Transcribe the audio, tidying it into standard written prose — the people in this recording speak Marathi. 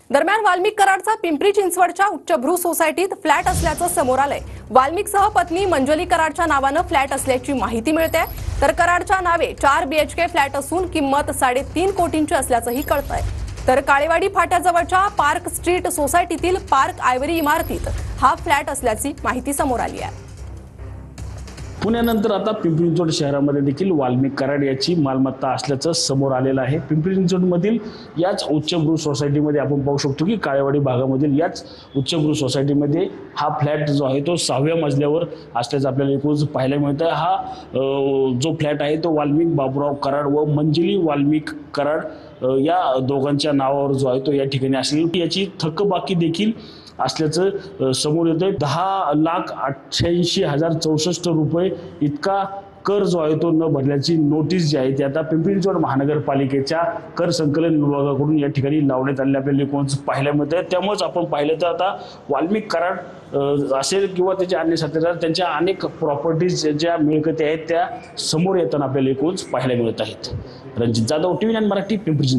दरम्यान वाल्मिक कराडचा पिंपरी चिंचवडच्या उच्चभ्रू सोसायटीत फ्लॅट असल्याचं समोर आलंय। वाल्मिकसह पत्नी मंजुली कराडच्या नावानं फ्लॅट असल्याची माहिती मिळते, तर कराडच्या नावे 4 BHK फ्लॅट असून किंमत 3.5 कोटींची असल्याचंही कळतंय। तर काळेवाडी फाट्याजवळच्या पार्क स्ट्रीट सोसायटीतील पार्क आयव्हरी इमारतीत हा फ्लॅट असल्याची माहिती समोर आली आहे। पुण्यानंतर आता पिंपरी चिंचवड शहरामध्ये देखील वाल्मिक कराड याची मालमत्ता असल्याचं समोर आलेलं आहे। पिंपरी चिंचवडमधील याच उच्चभ्रू सोसायटीमध्ये आपण पाहू शकतो की काळेवाडी भागामधील याच उच्चभ्रू सोसायटीमध्ये हा फ्लॅट जो आहे तो 6व्या मजल्यावर असल्याचं आपल्याला एकूणच पाहायला मिळतं। हा जो फ्लॅट आहे तो वाल्मिक बाबूराव कराड व मंजिली वाल्मिक कराड या दोघांच्या नावावर जो आहे तो या ठिकाणी असेल। याची थकबाकी देखील असल्याचं समोर येतंय। 10,88,064 रुपये इतका कर जो आहे तो न भरल्याची नोटीस जी आहे ती आता पिंपरी चिंचवड महानगरपालिकेच्या कर संकलन विभागाकडून या ठिकाणी लावण्यात आलेले आपल्याला कोणच पाहायला मिळतं। त्यामुळेच आपण पाहिलं तर आता वाल्मिक कराड असेल किंवा त्याचे अन्य साथीदार त्यांच्या अनेक प्रॉपर्टीज ज्या मिळकती आहेत त्या समोर येताना आपल्याला कोणच पाहायला मिळत आहेत। रणजित जाधव, TV9 मराठी, पिंपरी चिंचवड।